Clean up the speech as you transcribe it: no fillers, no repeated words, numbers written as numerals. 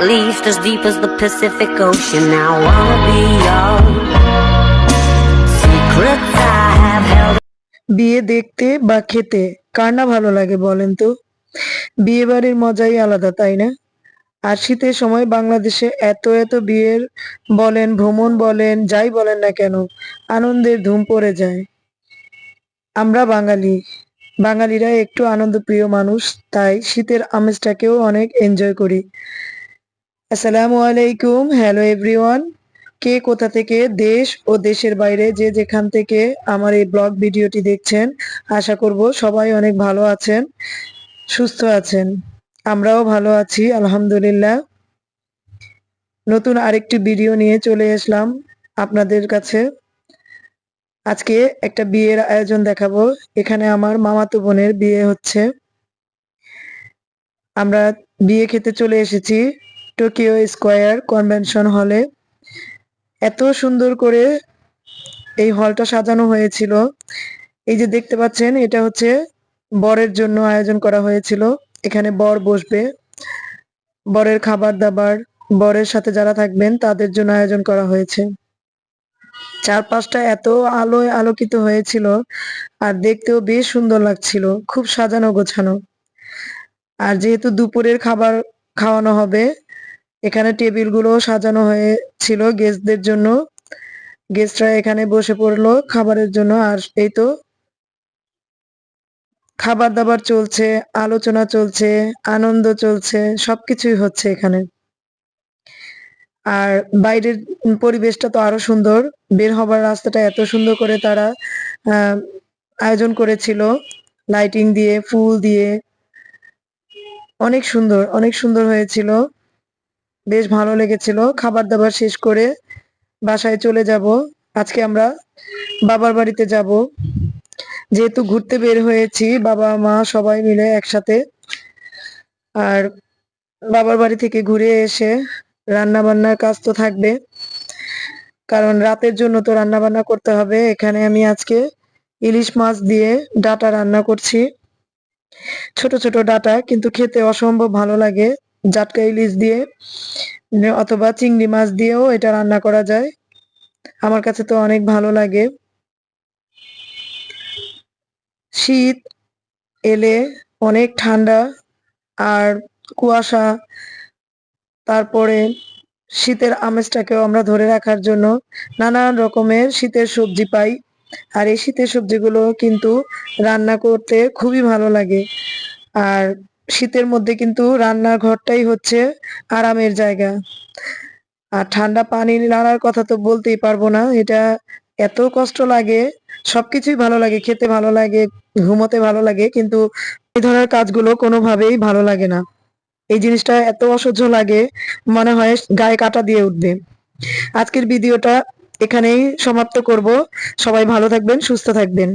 Least as deep as the Pacific Ocean. Now I wanna be your secrets I have held. বিয়ে দেখতে বা খেতে কার না ভালো লাগে বলেন তো? বিয়ে বাড়ির মজাই আলাদা, তাই না? আর শীতের সময় বাংলাদেশে এত এত বিয়ের বলেন, ভ্রমণ বলেন, যাই বলেন না কেন, আনন্দের ধুম পড়ে যায়। আমরা বাঙালিরা একটু আনন্দপ্রিয় মানুষ, তাই শীতের আমেজটাকেও অনেক এনজয় করি। আসসালামু আলাইকুম, হ্যালো এভরিওয়ান। কে কোথা থেকে দেশ ও দেশের বাইরে যে যেখান থেকে আমার এই ব্লগ ভিডিওটি দেখছেন, আশা করব সবাই অনেক ভালো আছেন, সুস্থ আছেন। আমরাও ভালো আছি আলহামদুলিল্লাহ। নতুন আরেকটি ভিডিও নিয়ে চলে আসলাম আপনাদের কাছে। আজকে একটা বিয়ের আয়োজন দেখাবো। এখানে আমার মামাতো বোনের বিয়ে হচ্ছে। আমরা বিয়ে খেতে চলে এসেছি টোকিও স্কয়ার কনভেনশন হলে। এত সুন্দর করে এই হলটা সাজানো হয়েছিল। এই যে দেখতে পাচ্ছেন, এটা হচ্ছে বরের জন্য আয়োজন করা হয়েছিল। এখানে বর বসবে, বরের খাবার দাবার, বরের সাথে যারা থাকবেন তাদের জন্য আয়োজন করা হয়েছে। চারপাশটা এত আলোয় আলোকিত হয়েছিল, আর দেখতেও বেশ সুন্দর লাগছিল, খুব সাজানো গোছানো। আর যেহেতু দুপুরের খাবার খাওয়ানো হবে, এখানে টেবিলগুলো সাজানো হয়েছিল গেস্টদের জন্য। গেস্টরা এখানে বসে পড়লো খাবারের জন্য। আর এই তো খাবার দাবার চলছে, আলোচনা চলছে, আনন্দ চলছে, সবকিছুই হচ্ছে এখানে। আর বাইরের পরিবেশটা তো আরো সুন্দর। বের হবার রাস্তাটা এত সুন্দর করে তারা আহ আয়োজন করেছিল, লাইটিং দিয়ে, ফুল দিয়ে। অনেক সুন্দর, অনেক সুন্দর হয়েছিল, বেশ ভালো লেগেছিল। খাবার দাবার শেষ করে বাসায় চলে যাব। আজকে আমরা বাবার বাড়িতে যাব, যেহেতু ঘুরতে বের হয়েছি বাবা মা সবাই মিলে একসাথে। আর বাবার বাড়ি থেকে ঘুরে এসে রান্না বান্নার কাজ তো থাকবে, কারণ রাতের জন্য তো রান্না বান্না করতে হবে। এখানে আমি আজকে ইলিশ মাছ দিয়ে ডাটা রান্না করছি। ছোট ছোট ডাটা, কিন্তু খেতে অসম্ভব ভালো লাগে। জাটকা ইলিশ দিয়ে অথবা চিংড়ি মাছ দিয়েও এটা রান্না করা যায়। আমার কাছে তো অনেক ভালো লাগে। শীত এলে অনেক ঠান্ডা আর কুয়াশা, তারপরে শীতের আমেজটাকেও আমরা ধরে রাখার জন্য নানান রকমের শীতের সবজি পাই। আর এই শীতের সবজিগুলো কিন্তু রান্না করতে খুবই ভালো লাগে। আর শীতের মধ্যে কিন্তু রান্নার ঘরটাই হচ্ছে আরামের জায়গা। আর ঠান্ডা পানি নাড়ার কথা তো বলতেই পারবো না। এটা এত কষ্ট লাগে। সবকিছুই ভালো লাগে, খেতে ভালো লাগে, ঘুমোতে ভালো লাগে, কিন্তু এই ধরনের কাজগুলো কোনোভাবেই ভালো লাগে না। এই জিনিসটা এত অসহ্য লাগে, মনে হয় গায়ে কাঁটা দিয়ে উঠবে। আজকের ভিডিওটা এখানেই সমাপ্ত করব। সবাই ভালো থাকবেন, সুস্থ থাকবেন।